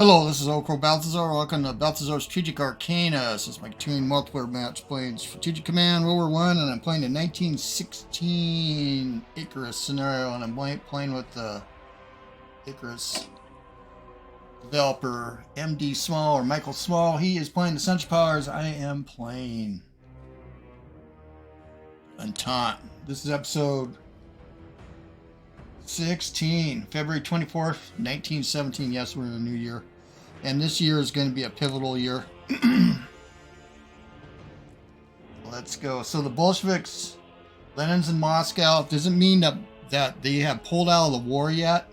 Hello, this is OldCrowBalthazor. Welcome to Balthazar Strategic Arcana. This is my tuning multiplayer match playing Strategic Command World War I, and I'm playing the 1916 Icarus scenario, and I'm playing with the Icarus developer MdSmall or Michael Small. He is playing the Central Powers. I am playing Entente. This is episode 16, February 24th, 1917. Yes, we're in the new year. And this year is going to be a pivotal year. Let's go. So the Bolsheviks, Lenin's in Moscow. Doesn't mean that they have pulled out of the war yet.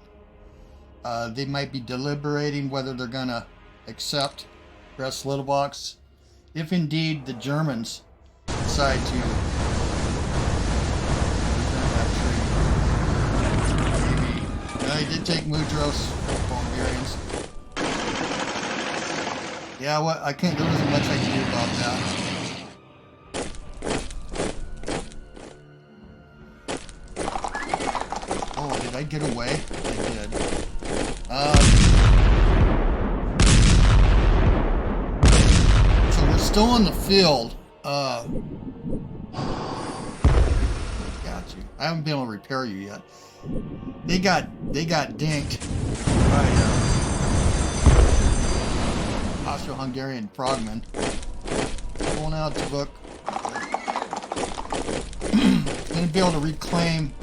They might be deliberating whether they're going to accept Brest Litovsk. If indeed the Germans decide to I did take Mudros, Bulgarians. Yeah, what I can't. There wasn't much I can do about that. Oh, did I get away? I did. So we're still in the field. Got you. I haven't been able to repair you yet. They got dinked by Austro-Hungarian frogmen. Pulling out the book. Gonna be able to reclaim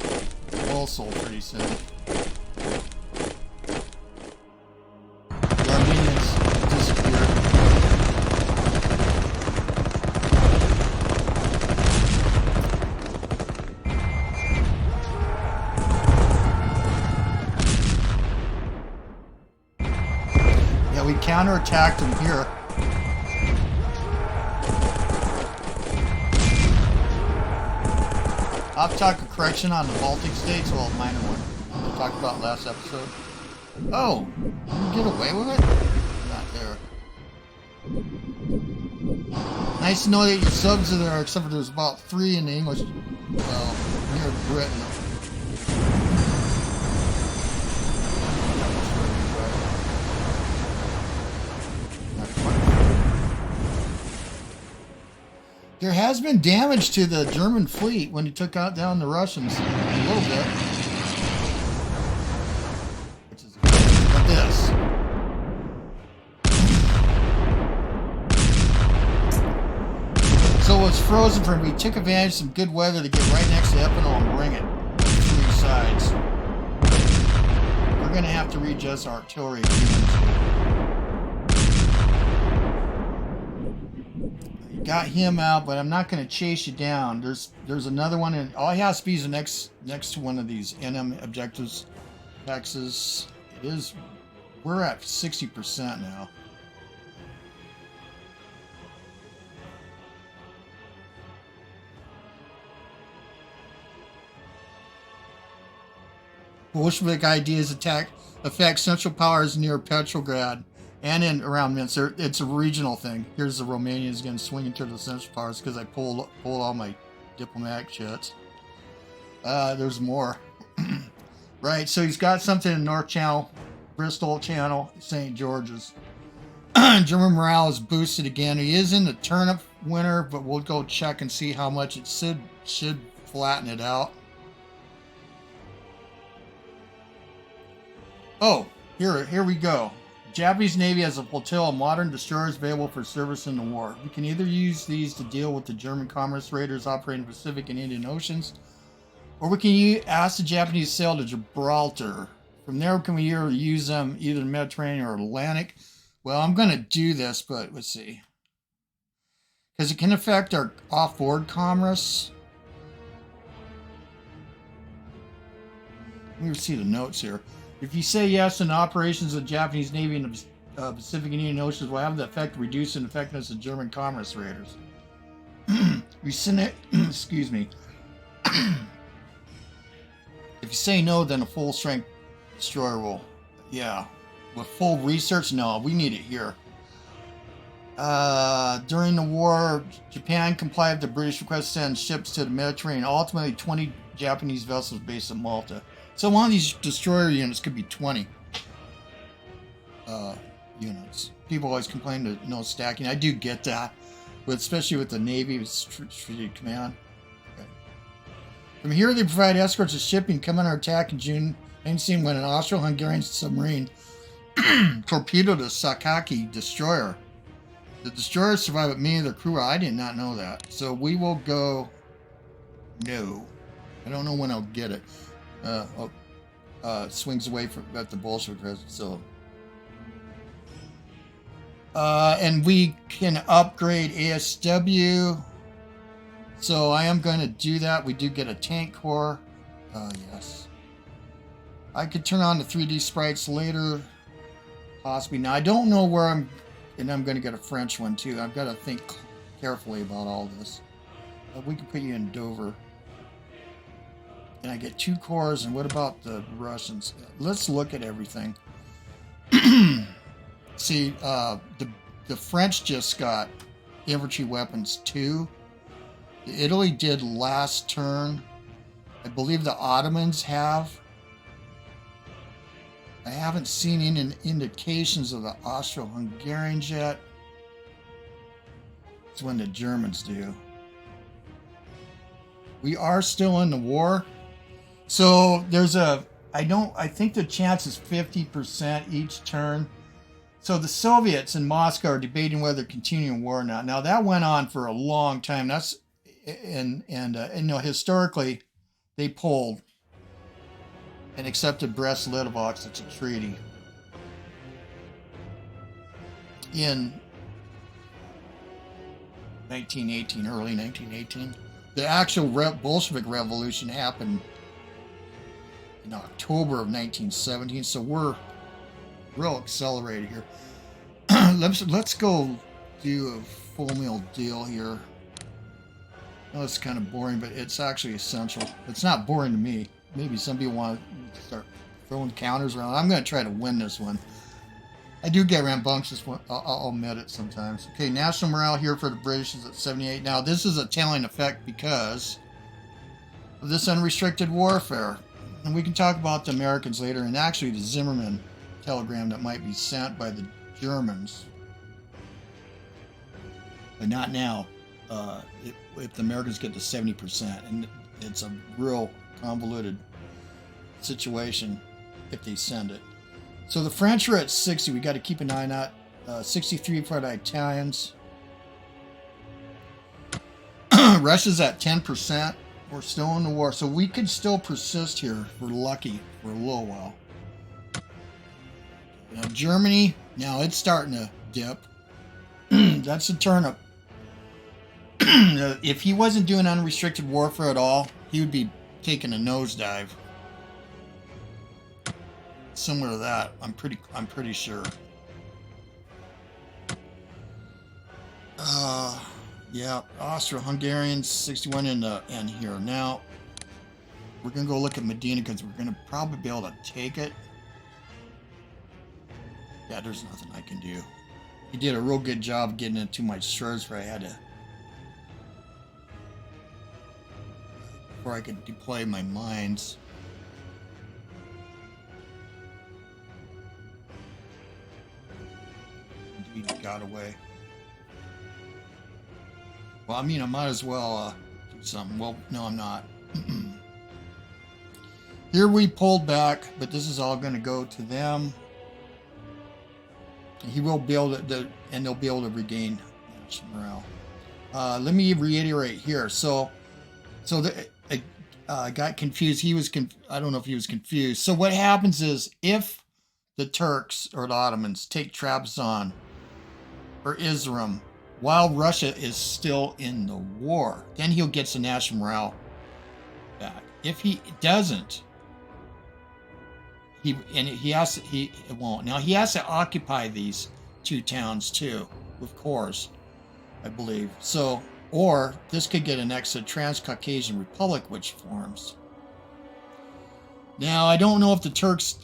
Mosul pretty soon. The Armenians disappeared. We counterattacked them here. I'll talk a correction on the Baltic states, well, a minor one. I talked about last episode. Oh, you get away with it? Not there. Nice to know that your subs are there, except for there's about 3 in the English. Well, near Britain. There has been damage to the German fleet when he took out down the Russians a little bit. Which is like this. So it's frozen for me. We took advantage of some good weather to get right next to Epinal and bring it on 3 sides. We're going to have to readjust our artillery again. Got him out, but I'm not going to chase you down. There's another one, and all he has to be is next to one of these NM objectives. Texas. It is. We're at 60% now. Bolshevik ideas affect Central Powers near Petrograd. And in around Minsk, it's a regional thing. Here's the Romanians again swinging to the Central Powers because I pulled all my diplomatic shits. There's more. Right, so he's got something in North Channel, Bristol Channel, St. George's. German morale is boosted again. He is in the turnip winter, but we'll go check and see how much it should flatten it out. Oh, here we go. Japanese Navy has a flotilla of modern destroyers available for service in the war. We can either use these to deal with the German commerce raiders operating in the Pacific and Indian Oceans, or we can ask the Japanese to sail to Gibraltar. From there, can we use them either in the Mediterranean or Atlantic? Well, I'm going to do this, but let's see. Because it can affect our off-board commerce. Let me see the notes here. If you say yes, then operations of the Japanese Navy in the Pacific and Indian Oceans will have the effect of reducing the effectiveness of German commerce raiders. Excuse me. If you say no, then a full-strength destroyer will... Yeah. With full research? No, we need it here. During the war, Japan complied with the British request to send ships to the Mediterranean. Ultimately, 20 Japanese vessels based in Malta. So one of these destroyer units could be 20. units. People always complain that no stacking. I do get that, but especially with the Navy, with Strategic Command. Okay. From here, they provide escorts of shipping come on our attack in June 19 when an Austro-Hungarian submarine torpedoed a Sakaki destroyer. The destroyer survived, but many of their crew. I did not know that. So we will go. No, I don't know when I'll get it. Swings away from at the Bolshevik. So, and we can upgrade ASW. So I am going to do that. We do get a tank core. Yes. I could turn on the 3D sprites later. Possibly. Now I don't know where I'm going to get a French one too. I've got to think carefully about all this. We can put you in Dover. And I get 2 cores. And what about the Russians? Let's look at everything. See, the French just got infantry weapons 2. Italy did last turn. I believe the Ottomans have. I haven't seen any indications of the Austro-Hungarians yet. It's when the Germans do. We are still in the war. So there's I think the chance is 50% each turn. So the Soviets in Moscow are debating whether to continue war or not. Now that went on for a long time. That's and you know, historically they pulled and accepted Brest-Litovsk. It's a treaty in 1918, early 1918. The actual Bolshevik Revolution happened in October of 1917, so we're real accelerated here. Let's go do a full meal deal here. I know it's kind of boring, but it's actually essential. It's not boring to me. Maybe some people want to start throwing counters around. I'm going to try to win this one. I do get rambunctious. I'll admit it sometimes. Okay, national morale here for the British is at 78. Now, this is a telling effect because of this unrestricted warfare. And we can talk about the Americans later, and actually the Zimmerman telegram that might be sent by the Germans. But not now. If the Americans get to 70%, and it's a real convoluted situation if they send it. So the French are at 60. We got to keep an eye on that. 63 for the Italians. Russia's at 10%. We're still in the war, so we could still persist here if we're lucky for a little while. Now Germany, now it's starting to dip. That's a turnip. If he wasn't doing unrestricted warfare at all, he would be taking a nosedive. Similar to that, I'm pretty sure. Yeah, Austro-Hungarians 61 in the end here. Now we're gonna go look at Medina because we're gonna probably be able to take it. Yeah, there's nothing I can do. He did a real good job getting into my destroyers where I had to, before I could deploy my mines. He got away. Well, I mean, I might as well do something. Well, no, I'm not. Here we pulled back, but this is all going to go to them. He will be able to, and they'll be able to regain morale. Let me reiterate here. So I got confused. I don't know if he was confused. So what happens is if the Turks or the Ottomans take Trabzon or Izrim while Russia is still in the war, then he'll get some national morale back. If he doesn't, he won't. Now he has to occupy these 2 towns too, of course, I believe. So, or this could get annexed to Transcaucasian Republic, which forms. Now I don't know if the Turks,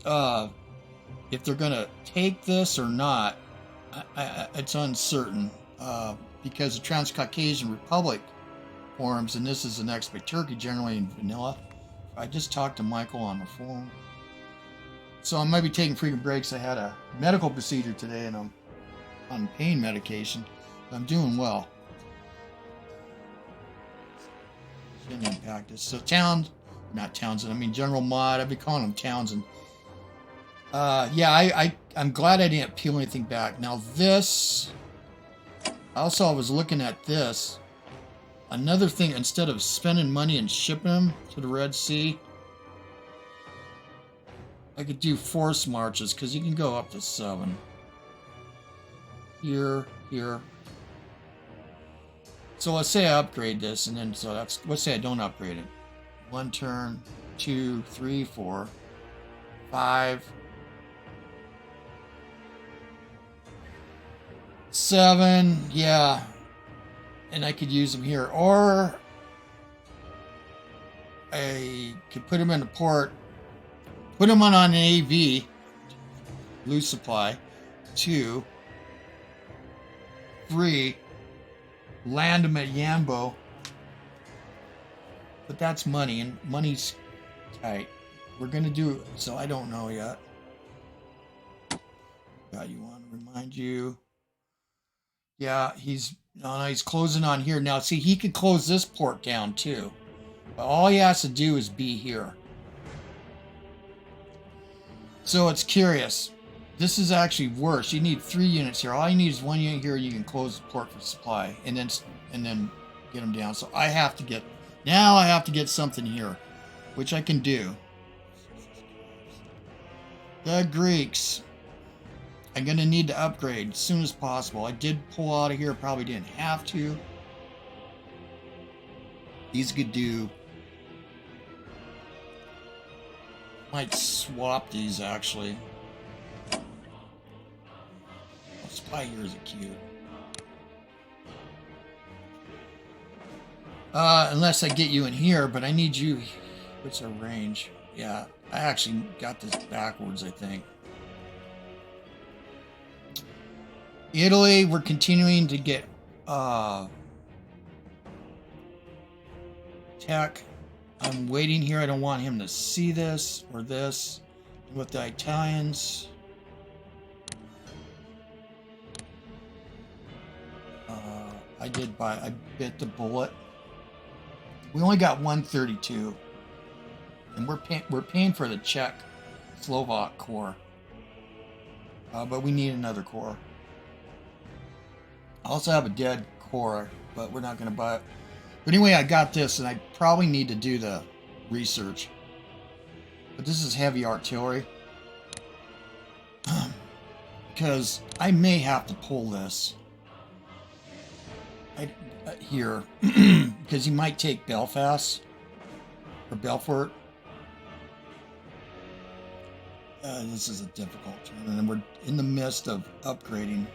if they're going to take this or not. It's uncertain because the Transcaucasian Republic forms, and this is annexed by Turkey, generally in vanilla. I just talked to Michael on the phone. So I might be taking frequent breaks. I had a medical procedure today, and I'm on pain medication. I'm doing well. Shouldn't impact this. So not Townsend. I mean General Mod. I've been calling him Townsend. Yeah, I'm glad I didn't peel anything back. Now this. Also, I was looking at this. Another thing, instead of spending money and shipping them to the Red Sea, I could do force marches because you can go up to 7. Here. So let's say I upgrade this, and then let's say I don't upgrade it. 1 turn, 2, 3, 4, 5, 7. Yeah. And I could use them here. Or I could put them in the port, put them on an AV, loose supply, 2, 3, land them at Yambo. But that's money, and money's tight. We're going to do it, so I don't know yet. God, you want to remind you. Yeah, he's closing on here. Now, see, he could close this port down, too. But all he has to do is be here. So it's curious. This is actually worse. You need 3 units here. All you need is 1 unit here. You can close the port for supply. And then get them down. So I have to get something here. Which I can do. The Greeks. I'm going to need to upgrade as soon as possible. I did pull out of here. Probably didn't have to. These could do. Might swap these, actually. Spy here is cute. Unless I get you in here, but I need you. What's our range? Yeah, I actually got this backwards, I think. Italy, we're continuing to get tech. I'm waiting here. I don't want him to see this or this. With the Italians, I bit the bullet. We only got 132, and we're paying for the Czech Slovak corps, but we need another corps. I also have a dead corps, but we're not going to buy it. But anyway, I got this, and I probably need to do the research. But this is heavy artillery. Because I may have to pull this. Here. Because he might take Belfast. Or Belfort. This is a difficult turn. And we're in the midst of upgrading.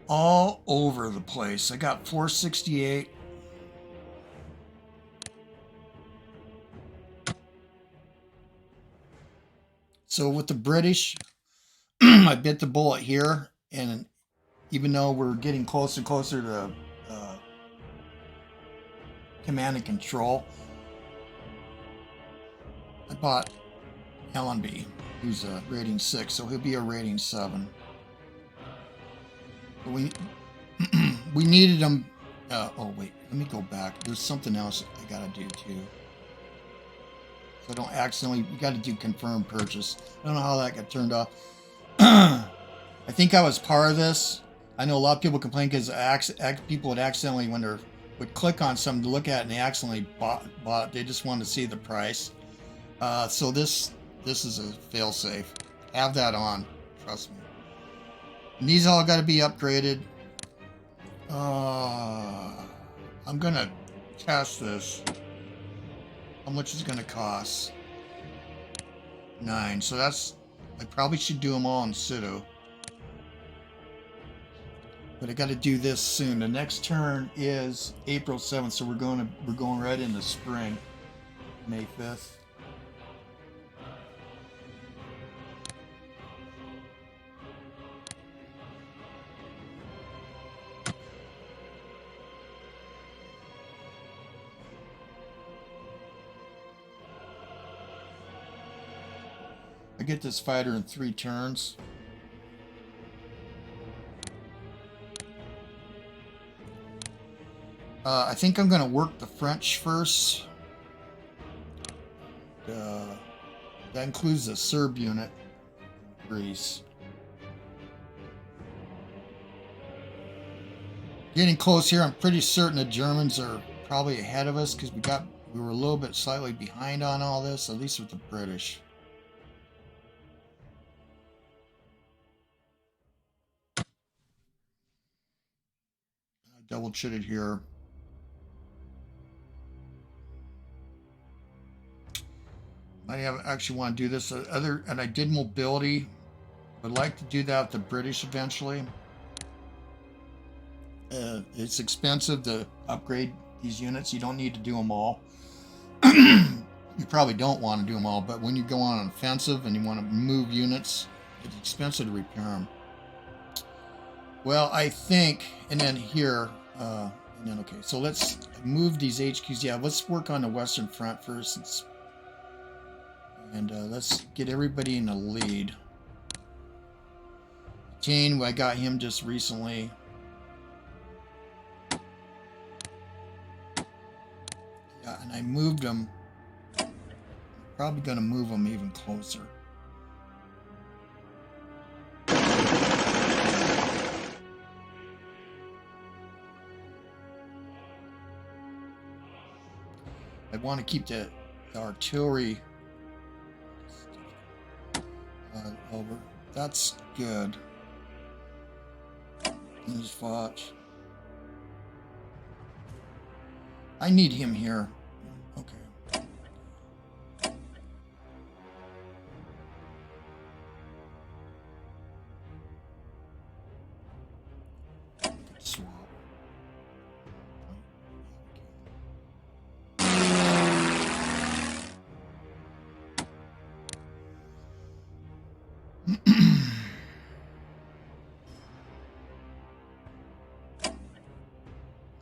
All over the place. I got 468. So with the British, I bit the bullet here, and even though we're getting closer and closer to command and control, I bought Allenby, who's a rating 6, so he'll be a rating 7. We needed him. Oh wait, let me go back. There's something else I gotta do too. So I don't accidentally. You got to do confirm purchase. I don't know how that got turned off. I think I was part of this. I know a lot of people complain because people would accidentally, when they would click on something to look at it, and they accidentally bought it. They just wanted to see the price. So this is a fail-safe. Have that on. Trust me. And these all got to be upgraded. I'm gonna test this. How much is it gonna cost? 9. So I probably should do them all in Pseudo. But I got to do this soon. The next turn is April 7th, so we're going right into spring. May 5th. I get this fighter in 3 turns. I think I'm going to work the French first. That includes the Serb unit, Greece. Getting close here. I'm pretty certain the Germans are probably ahead of us because we were a little bit slightly behind on all this, at least with the British. I double check it here. I actually want to do this and I did mobility. Would like to do that with the British eventually. It's expensive to upgrade these units. You don't need to do them all. You probably don't want to do them all, but when you go on an offensive and you want to move units, it's expensive to repair them. Well, I think, and then here, and then okay, so let's move these HQs. Yeah, let's work on the Western Front first. And let's get everybody in the lead. Kane, I got him just recently. Yeah, and I moved him. Probably going to move him even closer. I want to keep the artillery over. That's good. There's Foch. I need him here. Okay. Swap.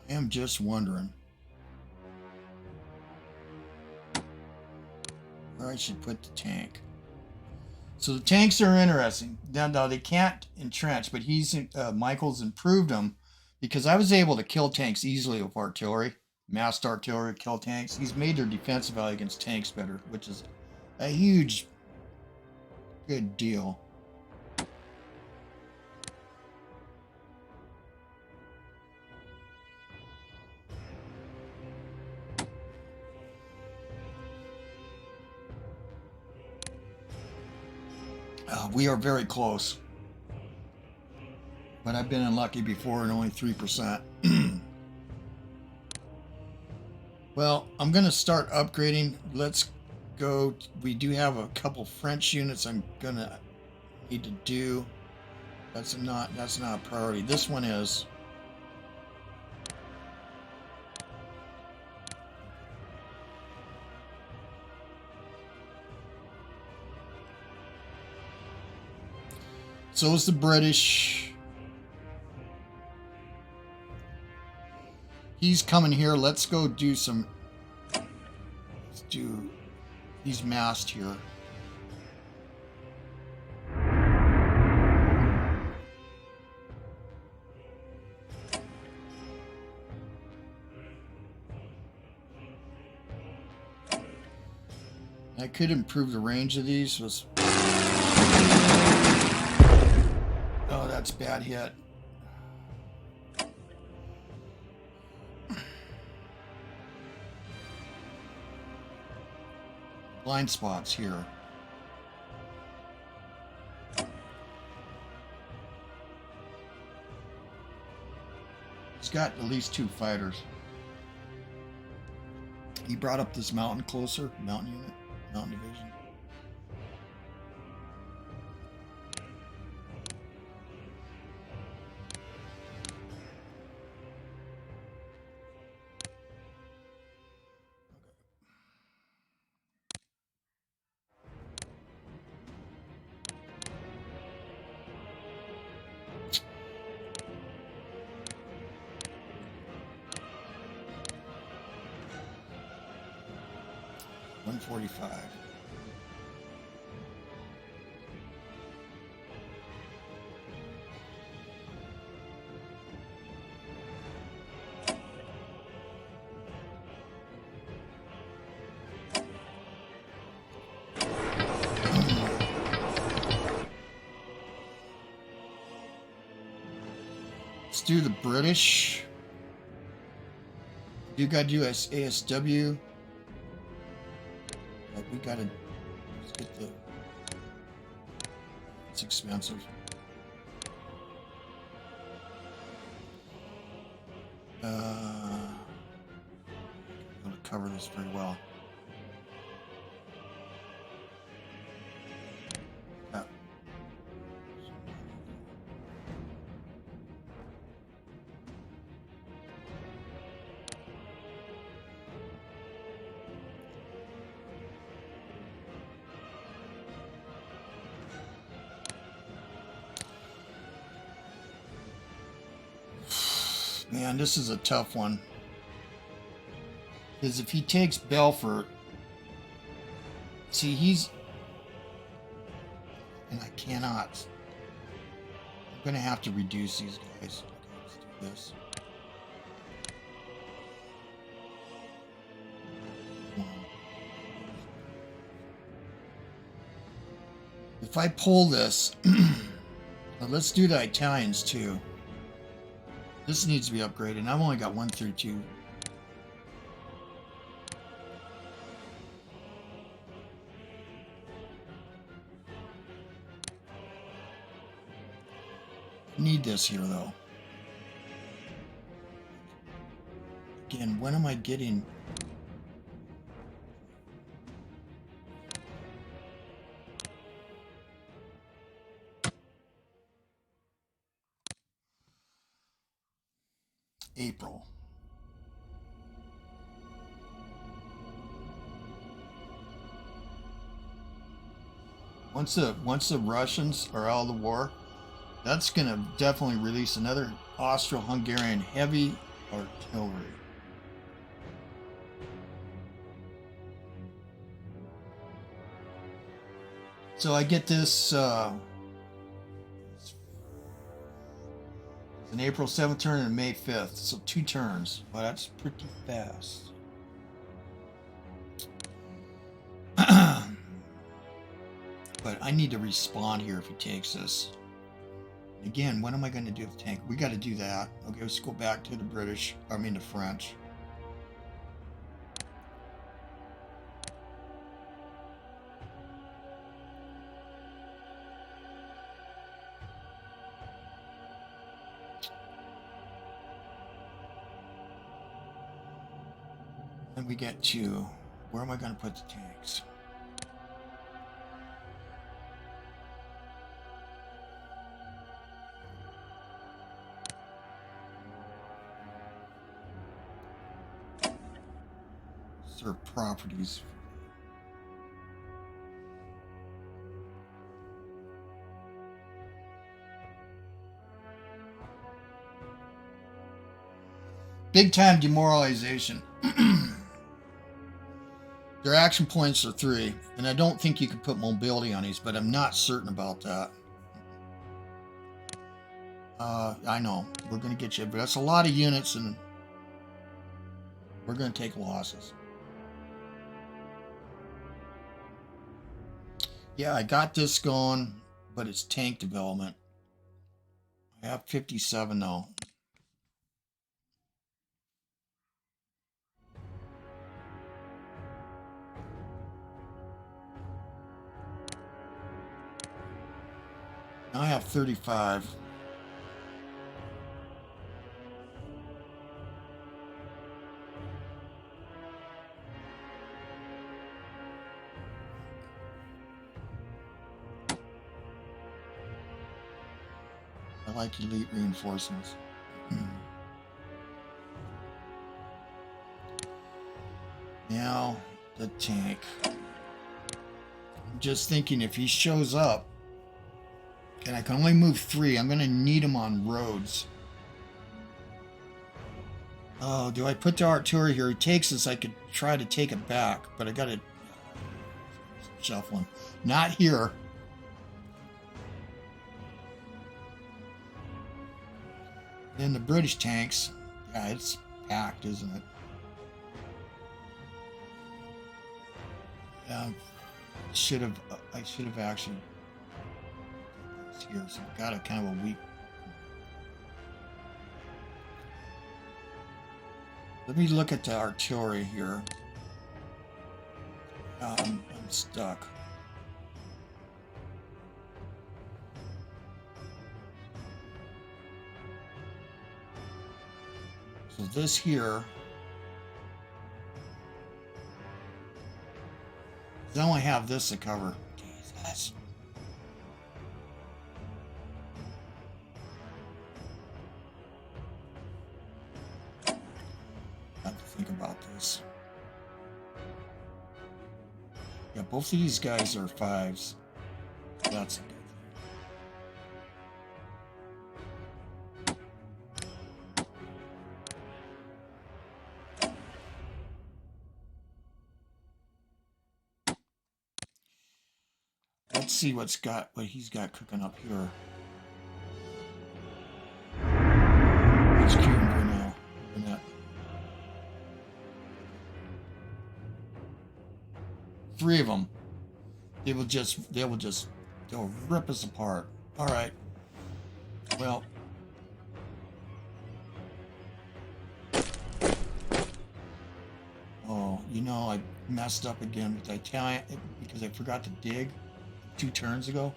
I am just wondering where I should put the tank. So the tanks are interesting. Now they can't entrench, but Michael's improved them because I was able to kill tanks easily with artillery, massed artillery, kill tanks. He's made their defensive value against tanks better, which is a huge good deal. We are very close, but I've been unlucky before and only 3%. Well, I'm going to start upgrading. Let's go. We do have a couple French units I'm going to need to do. That's not a priority. This one is. So is the British. He's coming here. Let's go do some. Let's do. He's massed here. I could improve the range of these. Oh, that's bad hit. Blind spots here. He's got at least 2 fighters. He brought up this mountain closer, mountain unit, mountain division. $145. do the British. You gotta do ASW. But we gotta let's get the. It's expensive. I'm gonna cover this pretty well. Yeah. Man, this is a tough one. Because if he takes Belfort, see, he's... And I cannot... I'm going to have to reduce these guys. Okay, let's do this. If I pull this... let's do the Italians, too. This needs to be upgraded, and I've only got 1 through 2. Need this here, though. Again, when am I getting... April. Once the Russians are out of the war, that's going to definitely release another Austro-Hungarian heavy artillery. So I get this an April 7th turn and a May 5th, so 2 turns. Well, that's pretty fast. But I need to respond here if he takes this. Again, what am I going to do with the tank? We got to do that. Okay, let's go back to the British. I mean the French. And we get to, where am I going to put the tanks? Serve properties. Big time demoralization. Their action points are 3, and I don't think you can put mobility on these, but I'm not certain about that. I know, we're going to get you, but that's a lot of units, and we're going to take losses. Yeah, I got this going, but it's tank development. I have 57 though. Now I have 35. I like elite reinforcements. Now, the tank. I'm just thinking if he shows up, and I can only move 3, I'm going to need him on roads. Oh, do I put the artillery here? He takes this, I could try to take it back, but I got to shuffle him. Not here. Then the British tanks. Yeah, it's packed, isn't it? I should have actually here, so I've got a kind of a weak. Let me look at the artillery here. I'm stuck. So this here, I only have this to cover. Jesus. I have to think about this. Yeah, both of these guys are 5s. That's a good thing. Let's see what he's got cooking up here. It's cute now. That. 3 of them. They'll rip us apart. All right. Well. Oh, you know, I messed up again with the Italian because I forgot to dig 2 turns ago.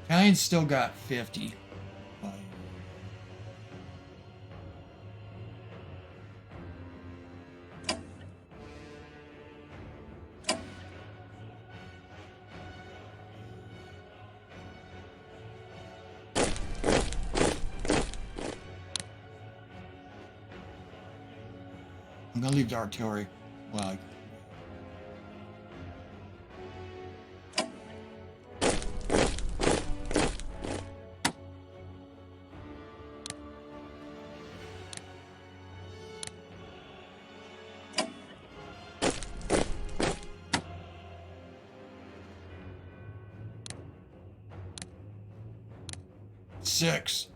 Italian's still got 50. I'm gonna leave the artillery. Well, six.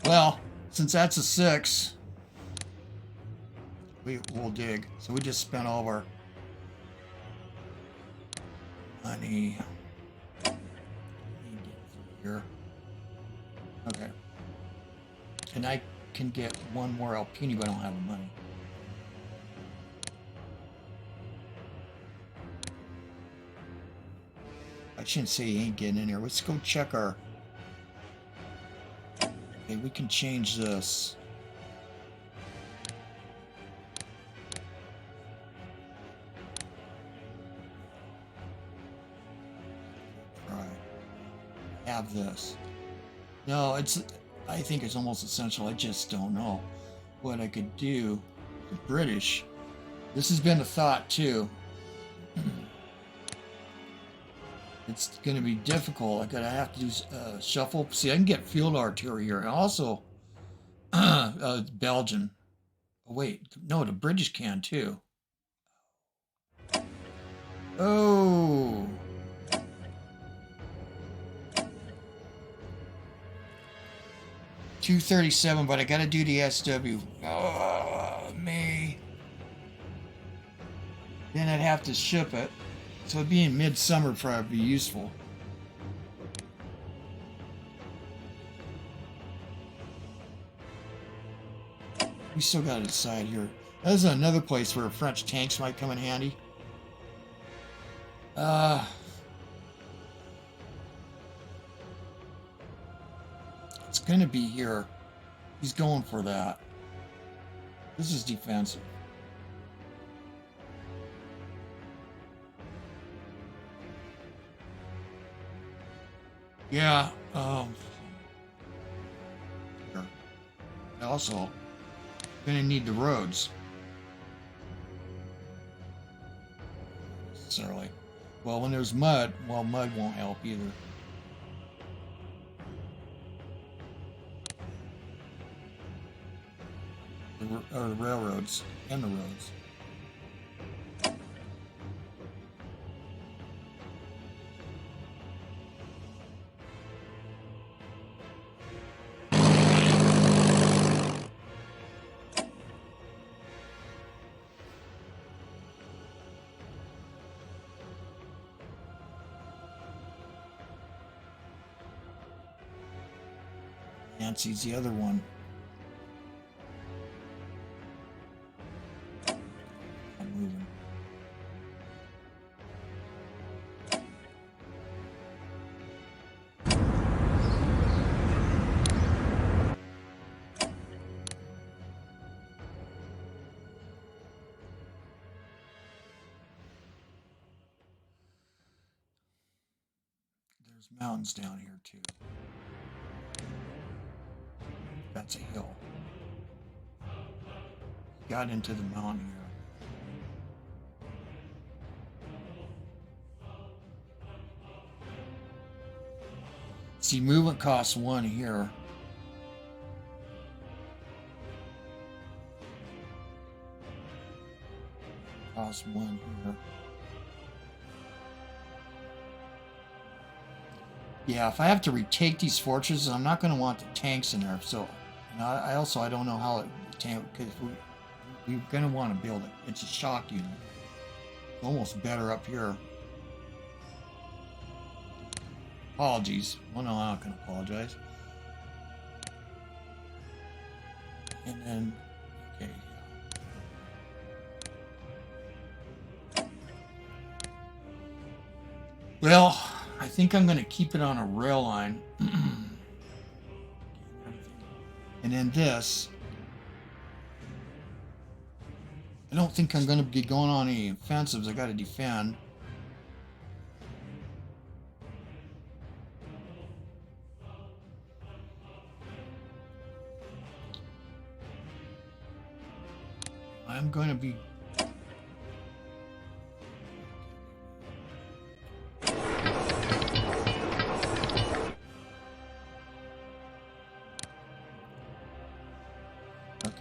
Well, since that's a 6, we'll dig. So we just spent all of our money here. Okay. And I can get 1 more Alpini, but I don't have the money. I shouldn't say he ain't getting in here. Let's go check our... Okay, we can change this. Right. Have this. No, I think it's almost essential. I just don't know what I could do. The British. This has been a thought too. It's going to be difficult. I'm going to have to do shuffle. See, I can get field artillery here. And also, Belgian. Oh, wait. No, the British can too. Oh. $237, but I got to do the SW. Oh, me. Then I'd have to ship it. So it'd be in midsummer for it to be useful. We still got to decide here. There's another place where French tanks might come in handy. It's going to be here. He's going for that. This is defensive. Yeah, also gonna need the roads. Necessarily. Well, when there's mud, well, mud won't help either. Or the railroads and the roads. Nancy's the other one. there's mountains down here too. That's a hill. Got into the mountain here. See, movement costs 1 here. Costs 1 here. Yeah, if I have to retake these fortresses, I'm not going to want the tanks in there. So, and I don't know how it tank, because we're going to want to build it. It's a shock unit. It's almost better up here. Apologies. Well, no, I'm not going to apologize. And then, okay. Well, I think I'm going to keep it on a rail line. And then this. I don't think I'm going to be going on any offensives. I got to defend. I'm going to be... Okay.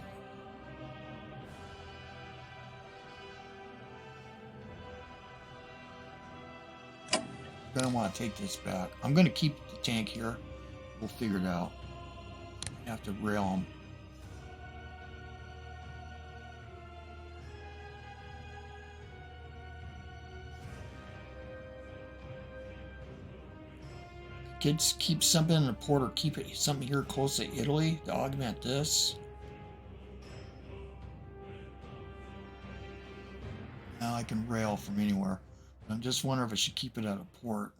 I'm going to want to take this back. I'm going to keep the tank here. We'll figure it out. I have to rail them. Kids, keep something in the port or keep it something here close to Italy to augment this. Now I can rail from anywhere. I'm just wondering if I should keep it at a port.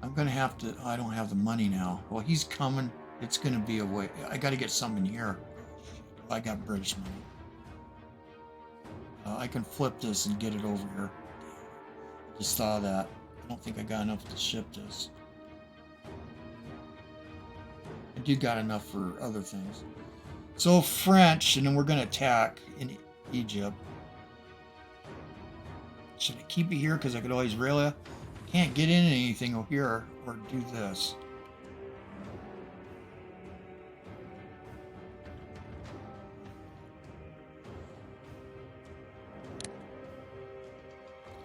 I'm gonna have to. I don't have the money now. Well, he's coming. It's gonna be a way. I got to get something here. I got British money. I can flip this and get it over here. Just saw that. I don't think I got enough to ship this. I do got enough for other things. So French, and then we're going to attack in Egypt. Should I keep it here because I could always rail it? Can't get in anything over here or do this.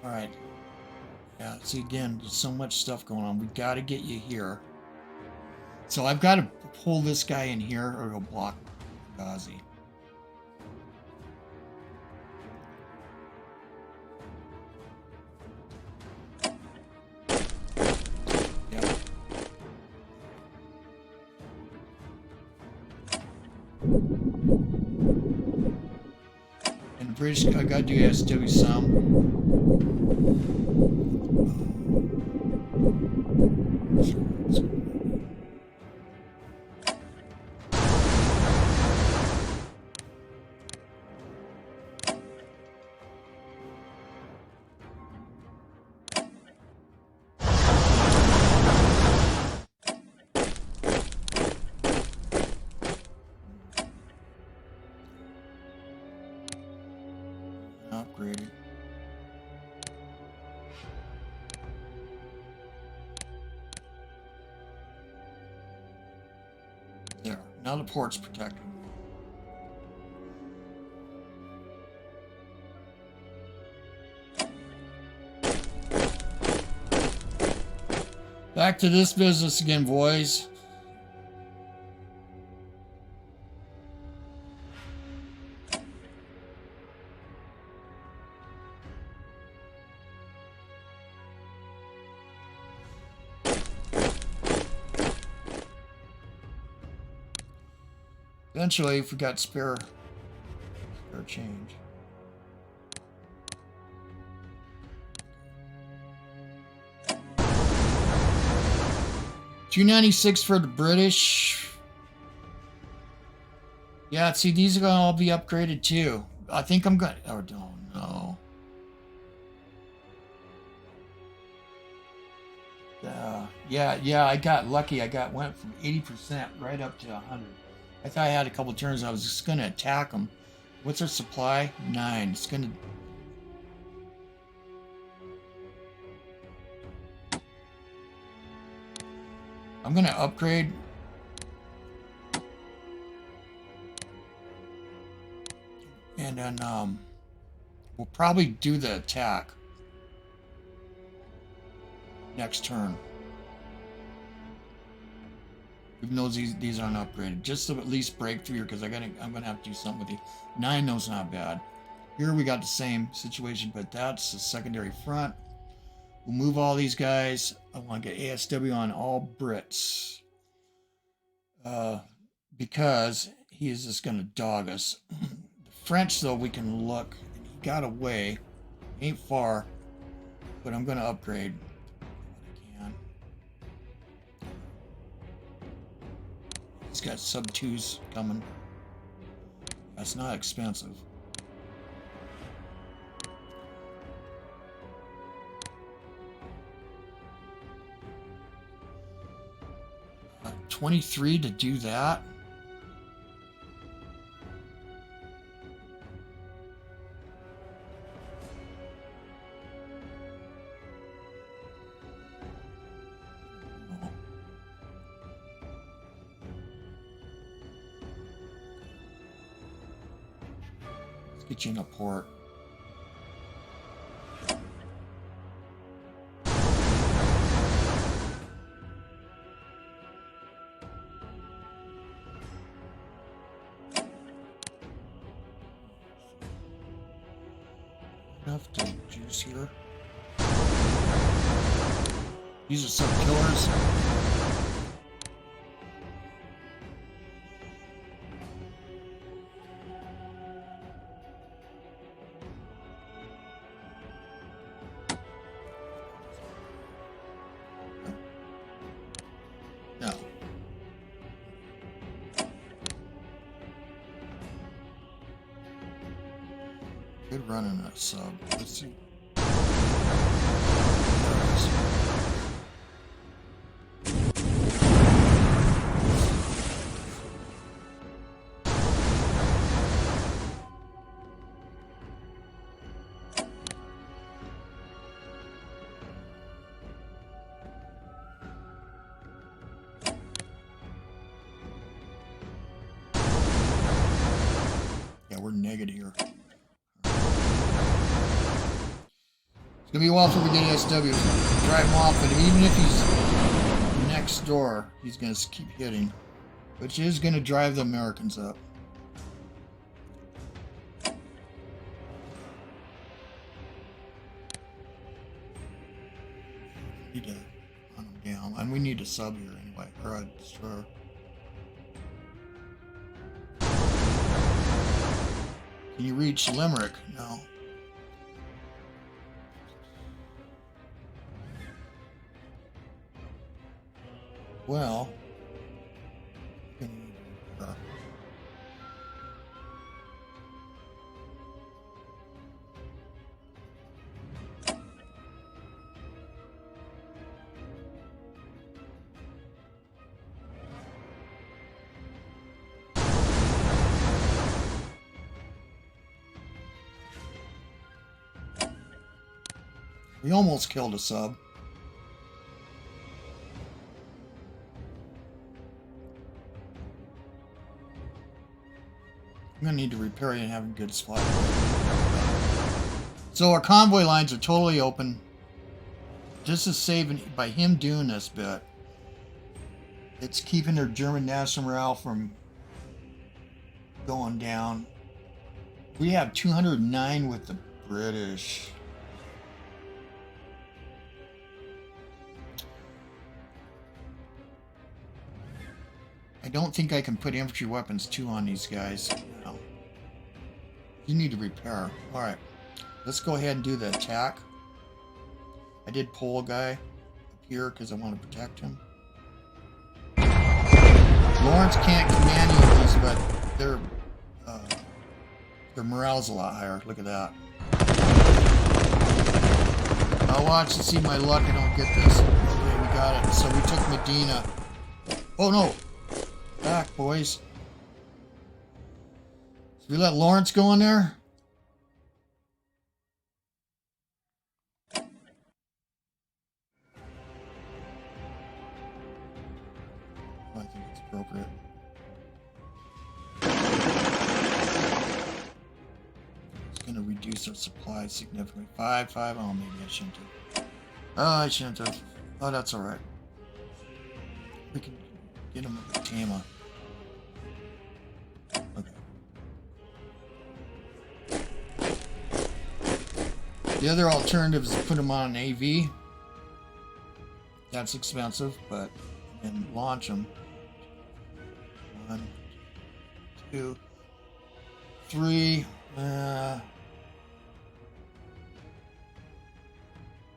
All right. Yeah, see, again, there's so much stuff going on. We got to get you here. So I've got to pull this guy in here or go block Ghazi. Yep. And the British, I got to do SW some. Upgraded. There. Now the port's protected. Back to this business again, boys. Eventually, if we got spare change. $296 for the British. Yeah, see, these are gonna all be upgraded too. I think I'm gonna. Oh no. Yeah, I got lucky. Went from 80% right up to 100. I thought I had a couple turns. I was just gonna attack them. What's our supply? 9. It's gonna. I'm gonna upgrade. And then we'll probably do the attack next turn. Even though these aren't upgraded, just to at least break through here, because I'm gonna have to do something with the 9. Those not bad. Here we got the same situation, but that's a secondary front. We'll move all these guys. I want to get ASW on all Brits, because he is just gonna dog us. The French, though, we can look. He got away. He ain't far, but I'm gonna upgrade. He's got sub-2s coming. That's not expensive. Uh, 23 to do that. Get you in a port. Enough to juice here. These are some killers. Good running that sub. Let's see. Yeah, we're negative here. It's gonna be a while before we get SW. Drive him off, and even if he's next door, he's gonna keep hitting, which is gonna drive the Americans up. Need to hunt him down, and we need a sub here anyway, or a destroyer. Can you reach Limerick? No. Well, we almost killed a sub. I'm gonna need to repair it and have a good spot. So our convoy lines are totally open. This is saving by him doing this bit. It's keeping their German national morale from going down. We have 209 with the British. I don't think I can put infantry weapons 2 on these guys. No. You need to repair. Alright. Let's go ahead and do the attack. I did pull a guy up here because I want to protect him. Lawrence can't command any of these, but their morale's a lot higher. Look at that. I'll watch to see my luck. I don't get this. Okay, we got it. So we took Medina. Oh no! Back, boys. So we let Lawrence go in there? I think it's appropriate. It's going to reduce our supply significantly. 5. Oh, maybe I shouldn't have. Oh, I shouldn't have. Oh, that's alright. We can get him with the Tama. Okay. The other alternative is to put him on an AV. That's expensive, but and launch them. 1, 2, 3.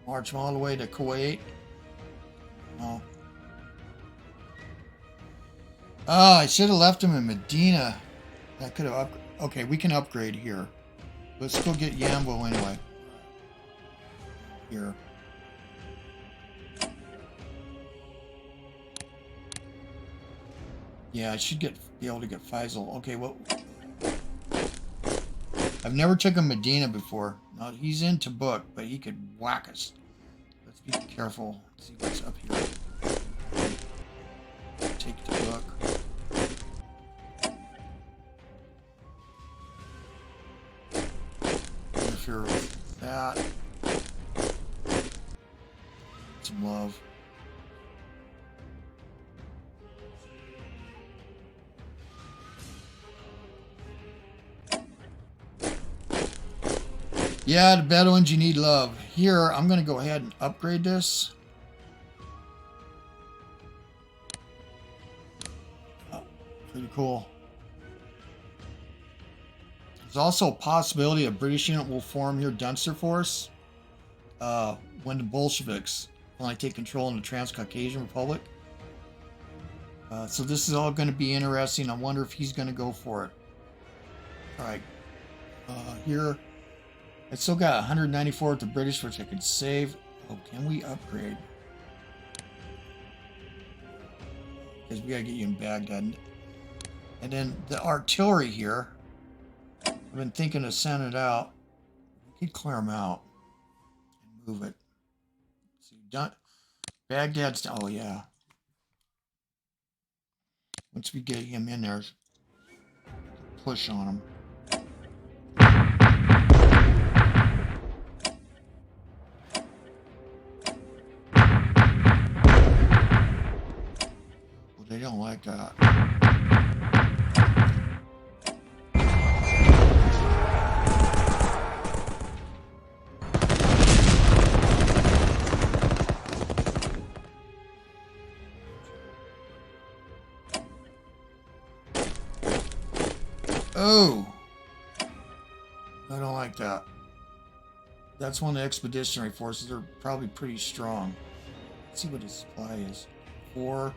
March them all the way to Kuwait. Oh. Oh, I should have left him in Medina. That could have okay, we can upgrade here. Let's go get Yambo anyway. Here. Yeah, I should be able to get Faisal. Okay, well, I've never taken Medina before. Now he's in Tabuk, but he could whack us. Let's be careful. Let's see what's up here. Take Tabuk. Interfere with that. Some love. Yeah, the Bedouins, you need love. Here, I'm going to go ahead and upgrade this. Oh, pretty cool. There's also a possibility a British unit will form here, Dunster Force, when the Bolsheviks finally take control in the Transcaucasian Republic. So this is all going to be interesting. I wonder if he's going to go for it. All right. Here... I still got 194 with the British, which I could save. Oh, can we upgrade? Because we gotta get you in Baghdad. And then the artillery here. I've been thinking of sending it out. We could clear them out and move it. So done. Baghdad's down. Oh yeah. Once we get him in there, push on him. They don't like that. Oh! I don't like that. That's one of the expeditionary forces. They're probably pretty strong. Let's see what his supply is. 4.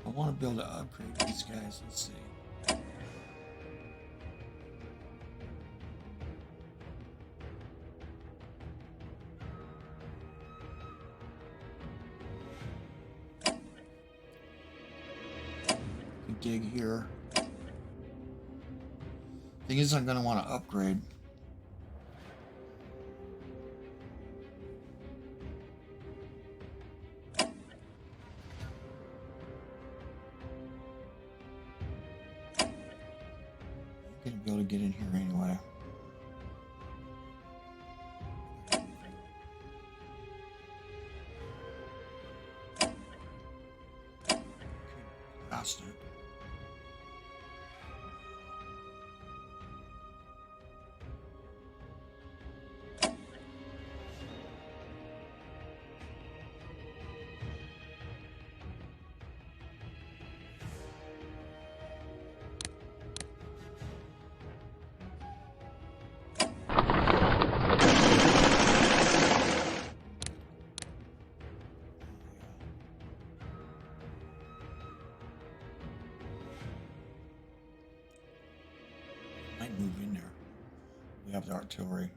I want to be able to upgrade these guys. Let's see. Dig here. Thing is, I'm going to want to upgrade. I'm going to be able to get in here anyway. Bastard. Move in there. We have the artillery.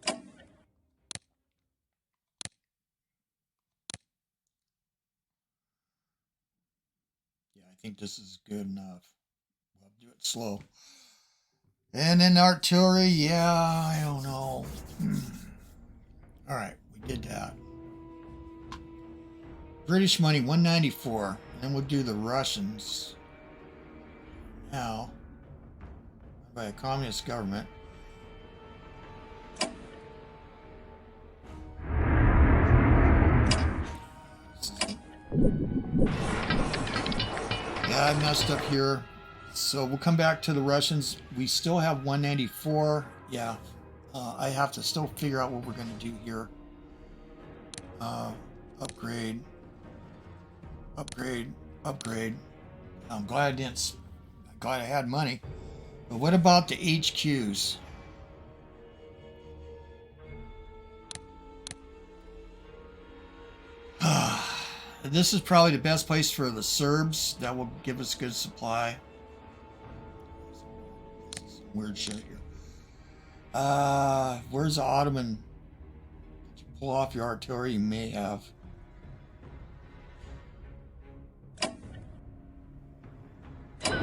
Yeah, I think this is good enough. We'll do it slow. And then artillery, yeah, I don't know. All right, we did that. British money, 194. And then we'll do the Russians. Now, by a communist government. Yeah, I messed up here. So we'll come back to the Russians. We still have 194. Yeah, I have to still figure out what we're going to do here. Upgrade. Upgrade. Upgrade. I'm glad I didn't. I'm glad I had money. But what about the HQs? This is probably the best place for the Serbs. That will give us good supply. Some weird shit here. Where's the Ottoman? Did you pull off your artillery? You may have. Let's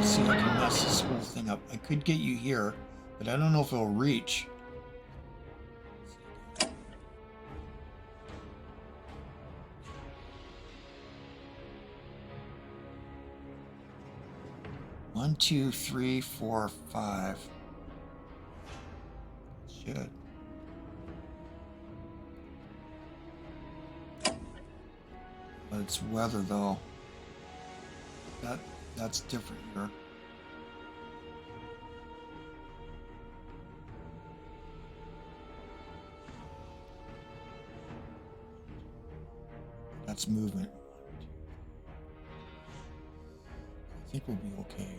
see if I can mess this whole thing up. I could get you here, but I don't know if it'll reach. 1, 2, 3, 4, 5. Should. But it's weather though. That's different here. That's movement. I think we'll be okay.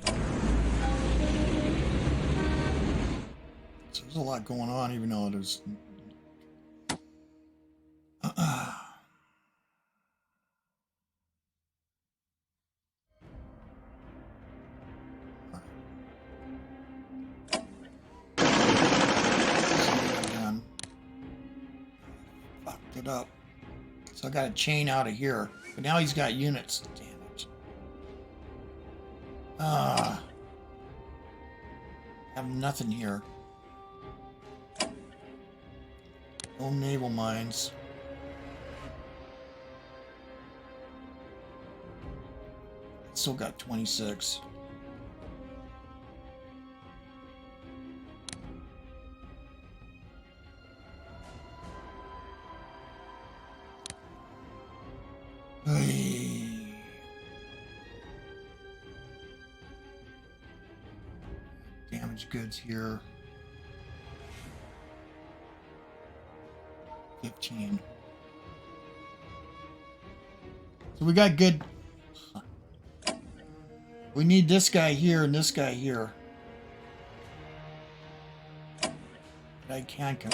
So there's a lot going on, even though there's. Fucked it up. So I got a chain out of here, but now he's got units. Damn it. I have nothing here. No naval mines. Still got 26. Hey. Damaged goods here. 15. So we got good. We need this guy here and this guy here. But I can't come.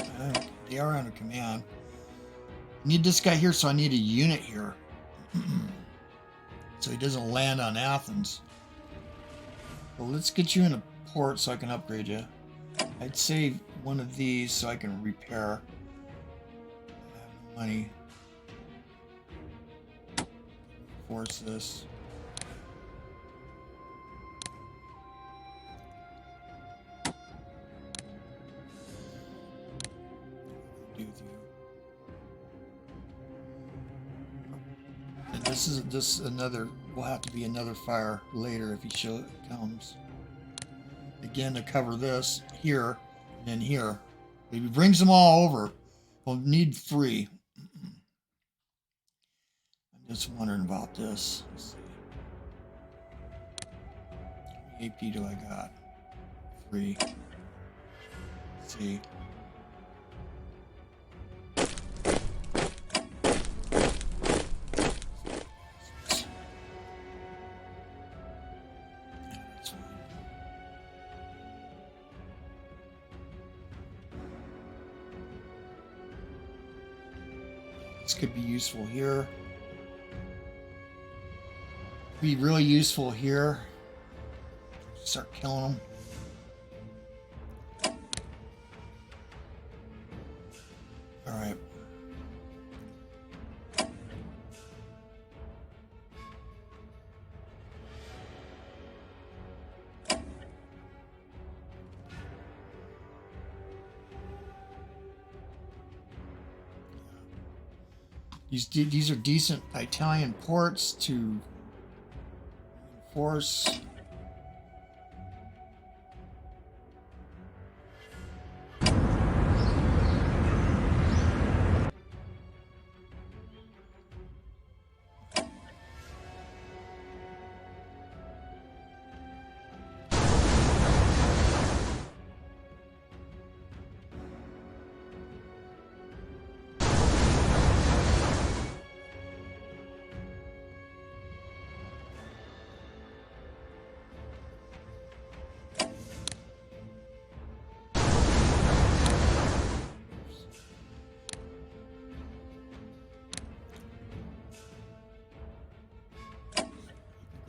They are under command. Need this guy here, so I need a unit here. So he doesn't land on Athens. Well, let's get you in a port so I can upgrade you. I'd save one of these so I can repair. I have no money. Force this. Do with you. And this another. Will have to be another fire later if he comes. Again, to cover this here and then here. If he brings them all over, we'll need 3. I'm just wondering about this. Let's see. How many AP do I got? 3. Let's see. This could be useful here. Be really useful here. Start killing them. These are decent Italian ports to enforce.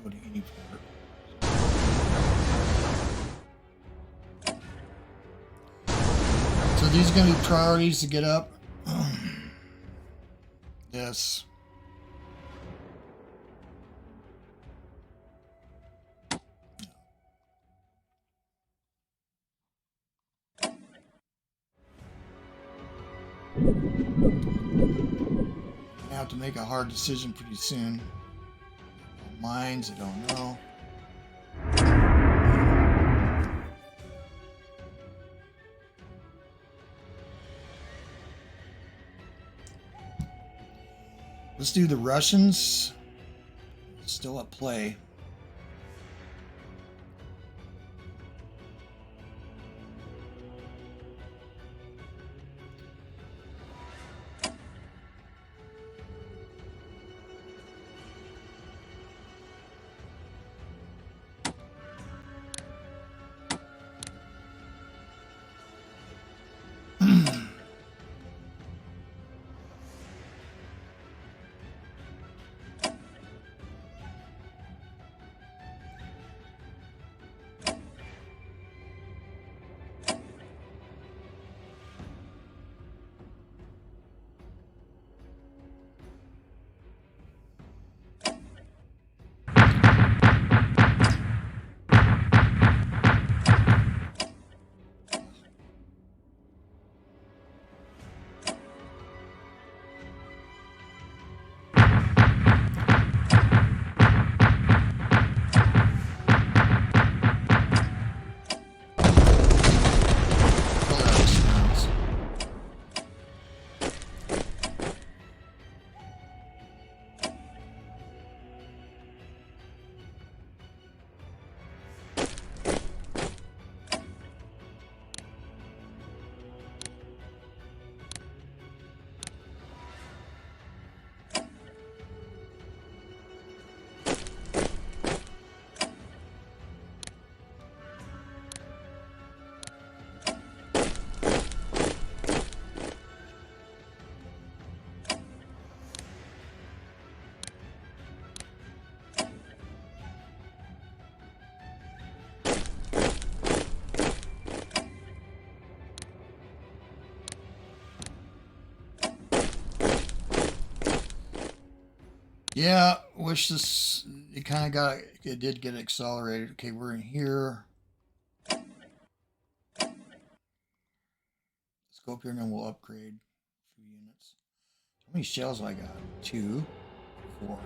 Go to any port. So these are going to be priorities to get up. Yes. I have to make a hard decision pretty soon. Mines, I don't know. Let's do the Russians. Still at play. Yeah, wish this, it kind of got, it did get accelerated. Okay, we're in here. Let's go up here and then we'll upgrade a few units. How many shells have I got? 2, 4.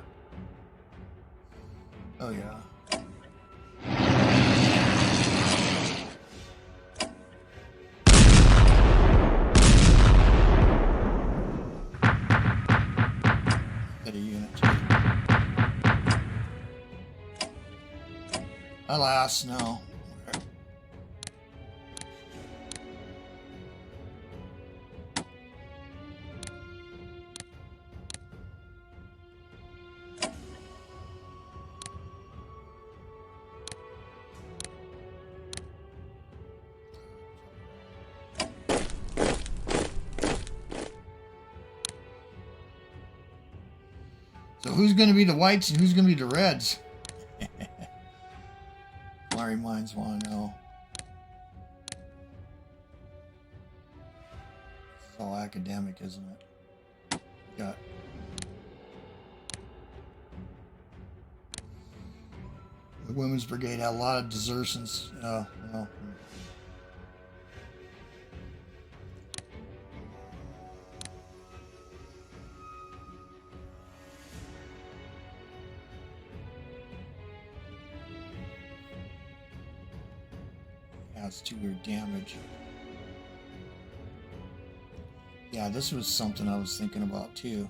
Oh yeah. Get a unit too. Alas, no. So who's going to be the whites and who's going to be the reds? Larry minds want to know. It's all academic, isn't it? Got the Women's Brigade had a lot of desertions. Well, That's 2 weird damage. Yeah, this was something I was thinking about too.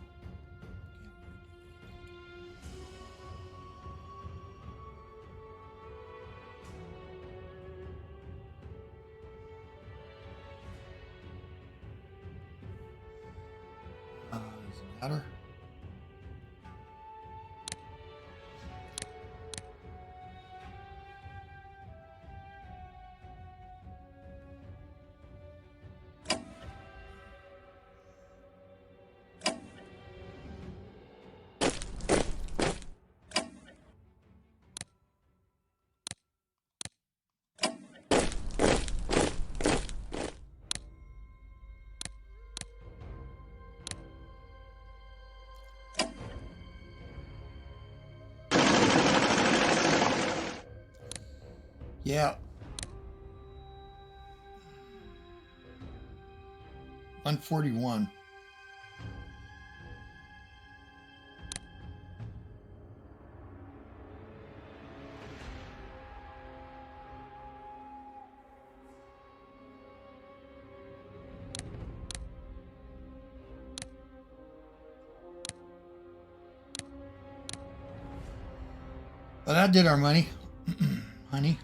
Doesn't matter. Yeah. 141. Well, that did our money, honey.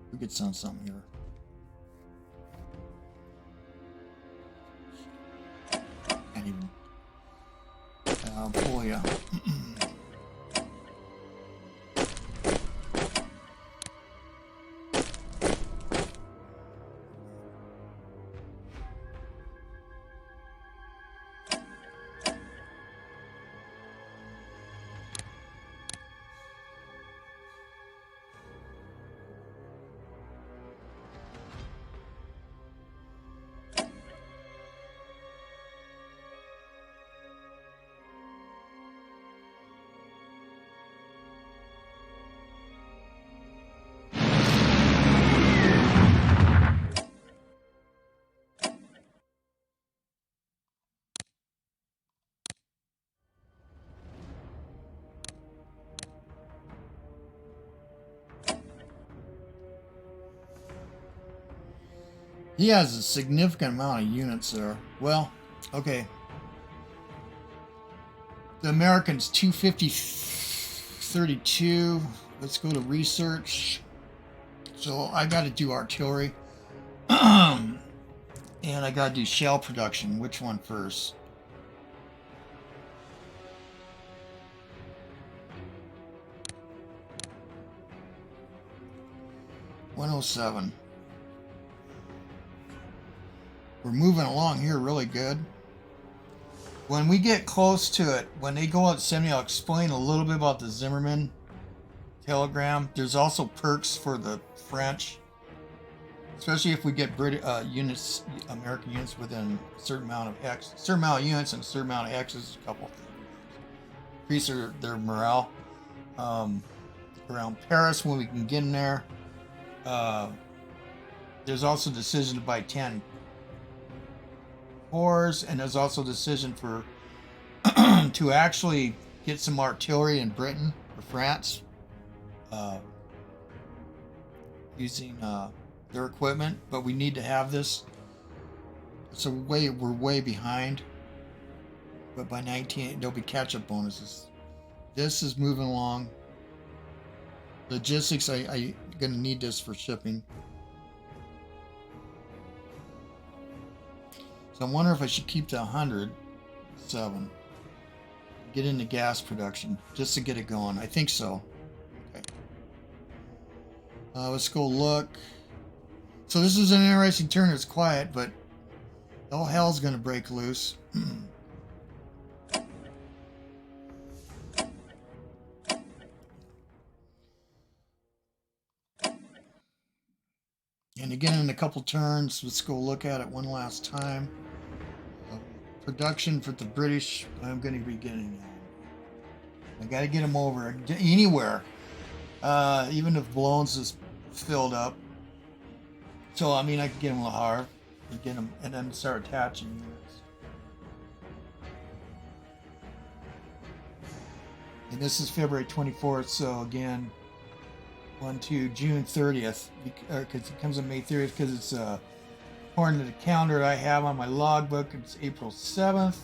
We could sound something here. Can't even. Pull ya. He has a significant amount of units there. Well, okay. The Americans 250-32. Let's go to research. So I got to do artillery. And I got to do shell production. Which one first? $107. We're moving along here really good. When we get close to it, when they go out and send me, I'll explain a little bit about the Zimmerman telegram. There's also perks for the French, especially if we get British units, American units within a certain amount of X, a certain amount of units and a certain amount of X's. A couple of things. Increase their morale. Around Paris, when we can get in there. There's also a decision to buy 10 cores, and there's also a decision for to actually get some artillery in Britain or France, using their equipment. But we need to have this. So we're way behind. But by 19, there'll be catch-up bonuses. This is moving along. Logistics, I'm gonna need this for shipping. So I'm wondering if I should keep to 107. Get into gas production just to get it going. I think so. Okay. Let's go look. So this is an interesting turn. It's quiet, but all hell's gonna break loose. And again, in a couple turns, let's go look at it one last time. Production for the British, I'm going to be getting. I got to get them over anywhere, even if Blowns is filled up. So I mean, I can get them Lahar, and get them, and then start attaching units. And this is February 24th, so again, June 30th, because it comes on May 30th, because it's according to the calendar I have on my logbook, it's April 7th,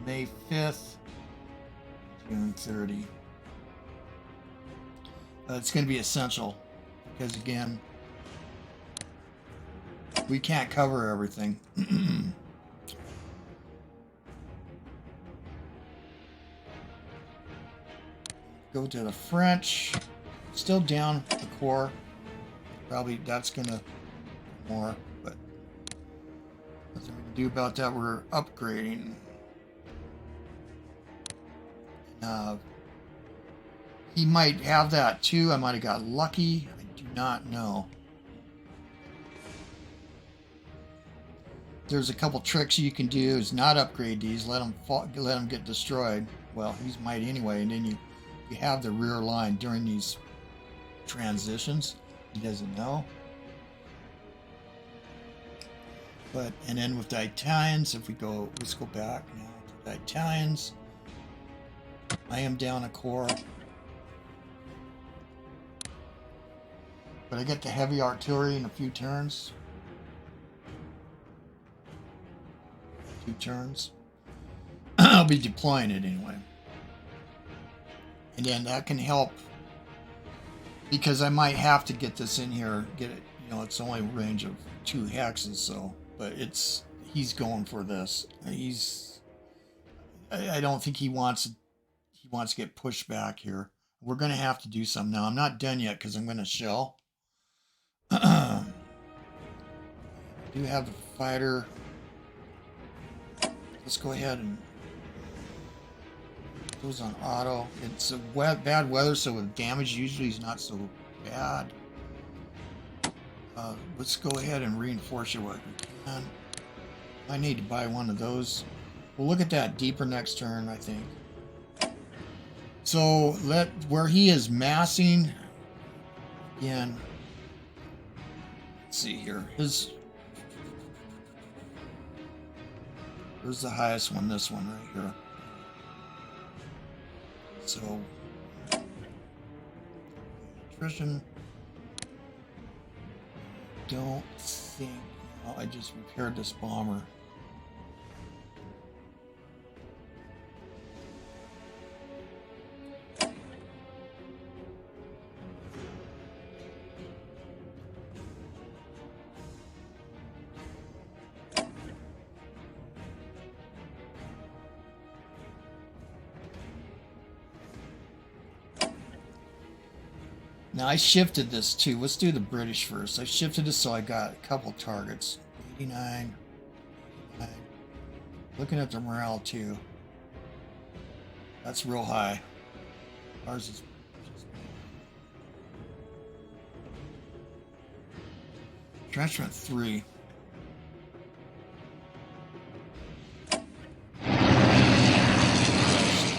May 5th, June 30. It's going to be essential, because again, we can't cover everything. Go to the French. Still down the core. Probably that's gonna more, but nothing we can do about that. We're upgrading. He might have that too. I might have got lucky. I do not know. There's a couple tricks you can do. Is not upgrade these. Let them get destroyed. Well, he might anyway, and then you have the rear line during these transitions. He doesn't know. But and then with the Italians, if we go, let's go back now to the Italians. I am down a core, but I get the heavy artillery in a few turns. 2 turns. I'll be deploying it anyway. And then that can help, because I might have to get this in here, get it, you know, it's only a range of 2 hexes, so, but he's going for this. I don't think he wants to get pushed back here. We're going to have to do something now. I'm not done yet because I'm going to shell. I do have the fighter. Let's go ahead and goes on auto. It's a bad weather, so with damage usually is not so bad. Let's go ahead and reinforce it what we can. I need to buy one of those. We'll look at that deeper next turn, I think. So where he is massing again. Let's see here. Where's the highest one? This one right here. So, attrition. Don't think. No, I just repaired this bomber. Now I shifted this too. Let's do the British first. I shifted this so I got a couple targets. 89. Looking at the morale too. That's real high. Ours is just... Entrenchment 3.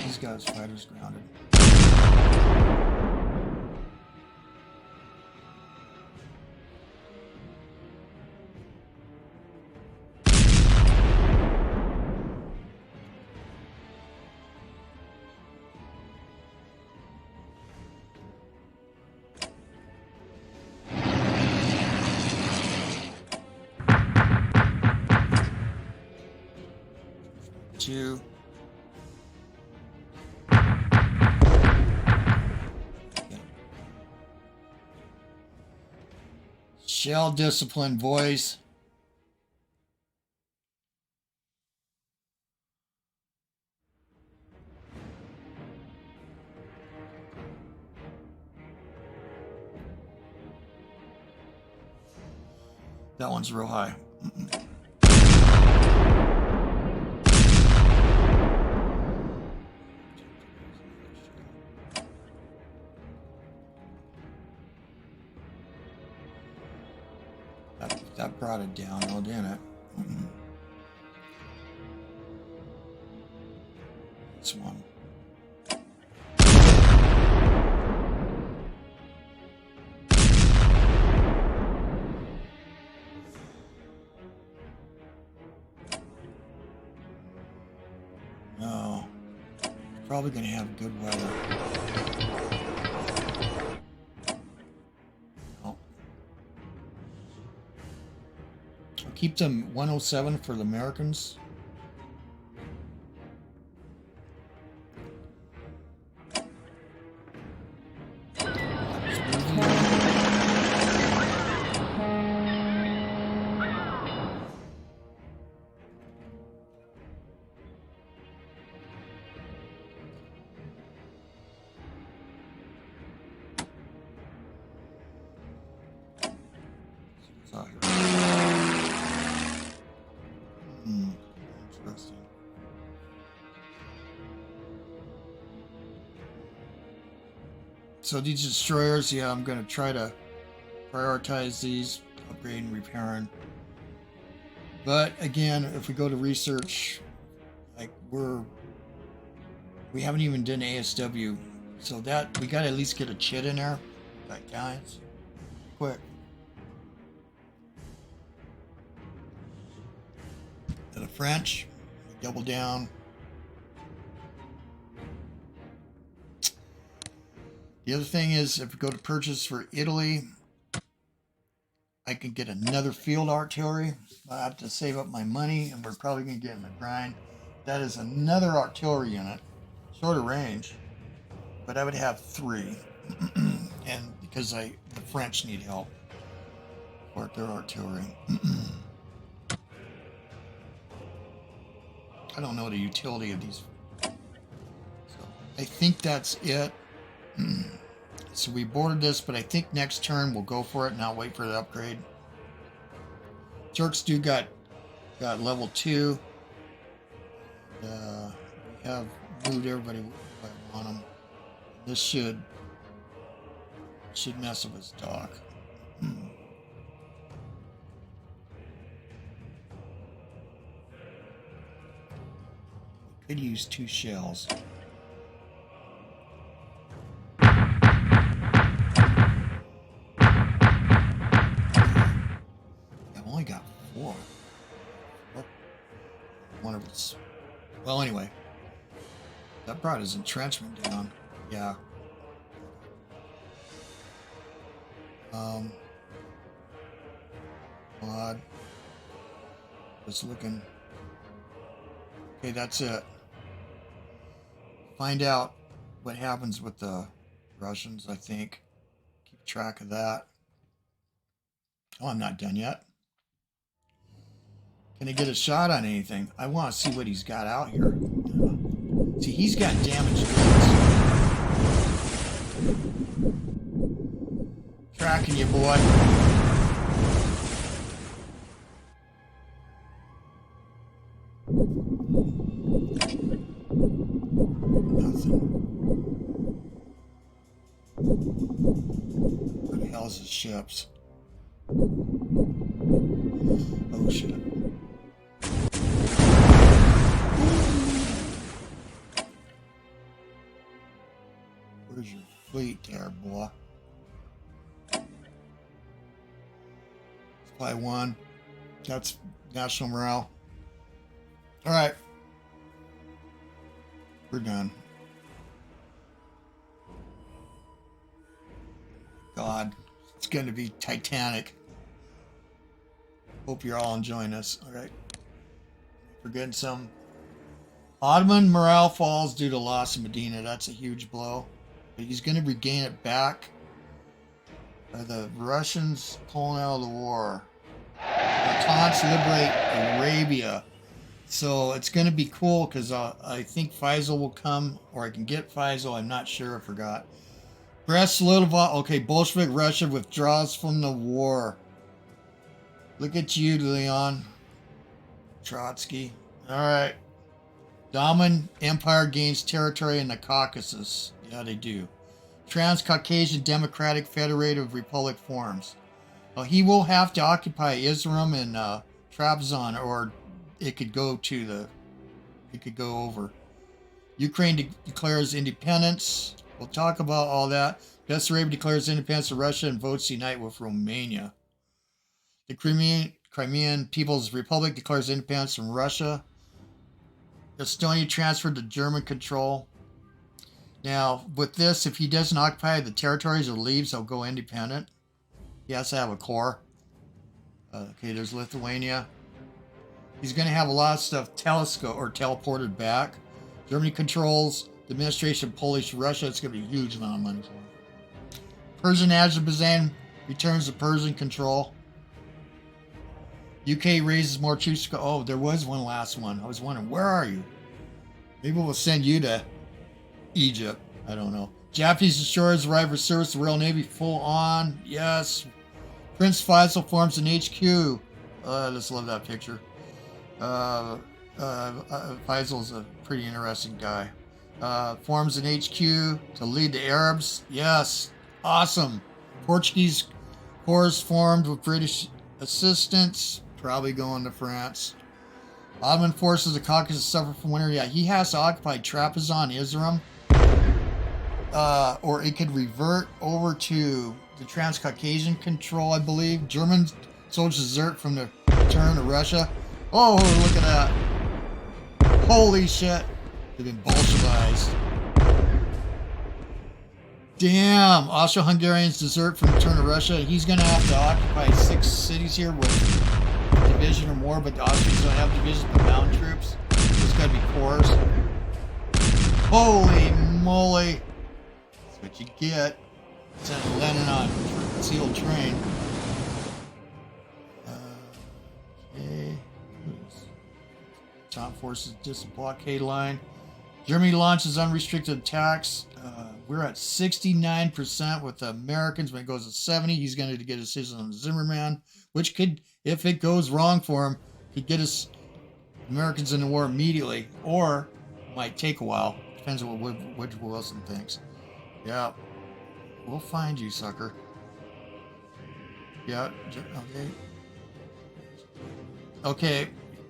He's got his fighters grounded. Two. Okay. Shell discipline, boys. That one's real high. That brought it down, though, didn't it? This one. No. Probably going to have good weather. No. I'll keep them 107 for the Americans. Interesting. So these destroyers, yeah, I'm going to try to prioritize these, upgrade and repairing. But again, if we go to research, like we haven't even done ASW, so that we got to at least get a chit in there. That guys, quick. To the French, double down. The other thing is, if we go to purchase for Italy, I can get another field artillery. I have to save up my money, and we're probably going to get in the grind. That is another artillery unit, shorter range, but I would have 3, and because the French need help with their artillery. I don't know the utility of these. So I think that's it. So we boarded this, but I think next turn we'll go for it and not wait for the upgrade. Turks do got level 2. We have moved everybody where I want them. This should mess with his dock. Could use 2 shells. I've only got 4. One of it's... Well, anyway. That brought his entrenchment down. Yeah. Mod. Just looking... Okay, that's it. Find out what happens with the Russians, I think. Keep track of that. Oh, I'm not done yet. Can I get a shot on anything? I want to see what he's got out here. See, he's got damaged goods. Tracking you, boy. Nothing. What the hell is his ships? Oh shit. Where's your fleet there, boy? Supply 1. That's national morale. Alright. We're done. God, it's going to be Titanic. Hope you're all enjoying this. Alright. Forgetting some. Ottoman morale falls due to loss of Medina. That's a huge blow. But he's going to regain it back. Are the Russians pulling out of the war? Entente liberate Arabia. So it's going to be cool because I think Faisal will come, or I can get Faisal. I'm not sure. I forgot. Brest solidify. Okay, Bolshevik Russia withdraws from the war. Look at you, Leon Trotsky. All right. Ottoman Empire gains territory in the Caucasus. Yeah, they do. Transcaucasian Democratic Federative Republic forms. He will have to occupy Isram and Trabzon, or it could go to the. It could go over. Ukraine declares independence. We'll talk about all that. Bessarabia declares independence of Russia and votes to unite with Romania. The Crimean People's Republic declares independence from Russia. Estonia transferred to German control. Now, with this, if he doesn't occupy the territories or leaves, he'll go independent. He has to have a core. Okay, there's Lithuania. He's going to have a lot of stuff teleported back. Germany controls the administration of Polish Russia. It's going to be a huge amount of money for him. Persian Azerbaijan returns to Persian control. UK raises more troops. Oh, there was one last one. I was wondering, where are you? Maybe we'll send you to Egypt. I don't know. Japanese destroyers arrive for service. The Royal Navy full on. Yes. Prince Faisal forms an HQ. I just love that picture. Faisal's a pretty interesting guy. Forms an HQ to lead the Arabs. Yes. Awesome. Portuguese corps formed with British assistance. Probably going to France. Ottoman forces of the Caucasus suffer from winter. Yeah, he has to occupy Trapezon, Isram. Or it could revert over to the Transcaucasian control, I believe. German soldiers desert from the return to Russia. Oh, look at that. Holy shit. They've been Bolshevized. Damn. Austro-Hungarians desert from return to Russia. He's going to have to occupy 6 cities here with a division or more, but the Austrians don't have divisions but mountain troops. So it's got to be corps. Holy moly. That's what you get. Send Lenin on a sealed train. Okay. Top forces just blockade line. Germany launches unrestricted attacks. We're at 69% with the Americans. When it goes to 70, he's going to get a decision on Zimmerman, which could, if it goes wrong for him, could get us Americans in the war immediately, or might take a while. Depends on what Woodrow Wilson thinks. Yeah, we'll find you, sucker. Yeah, okay. Okay,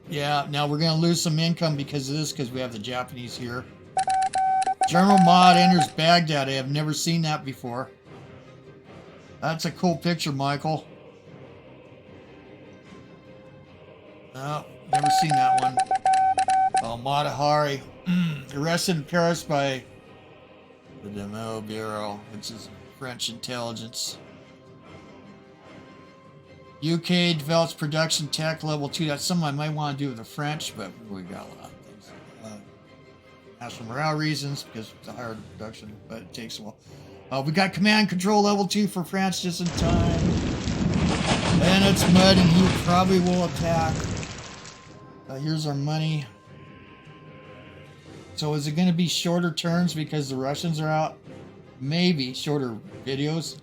yeah, now we're going to lose some income because of this, because we have the Japanese here. General Mod enters Baghdad. I have never seen that before. That's a cool picture, Michael. No, never seen that one. Oh, Matahari. Arrested in Paris by the Demo Bureau, which is French intelligence. UK develops production tech level 2. That's something I might want to do with the French, but we got a lot of things. National morale reasons, because it's a higher production, but it takes a while. We got command and control level 2 for France just in time. And it's mud, and he probably will attack. Here's our money. So is it going to be shorter turns because the Russians are out? Maybe shorter videos.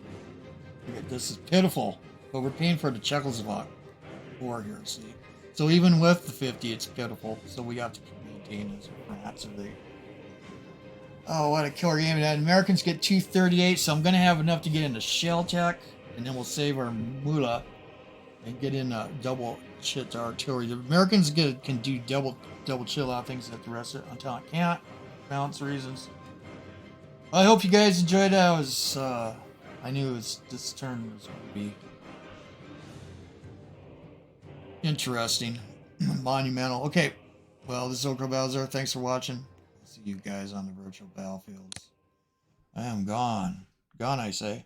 Look at this, is pitiful. But we're paying for the Czechoslovak war here, see. So even with the 50, it's pitiful. So we have to maintain this. Perhaps if they... Oh, what a killer game. And Americans get 238, so I'm going to have enough to get into shell tech. And then we'll save our moolah and get in double shit to artillery. The Americans can do double chill out things that the rest of until I can't. Balance reasons. I hope you guys enjoyed that. I knew this turn was going to be interesting. Monumental. Okay. Well, this is OldCrowBalthazor. Thanks for watching. See you guys on the virtual battlefields. I am gone. Gone, I say.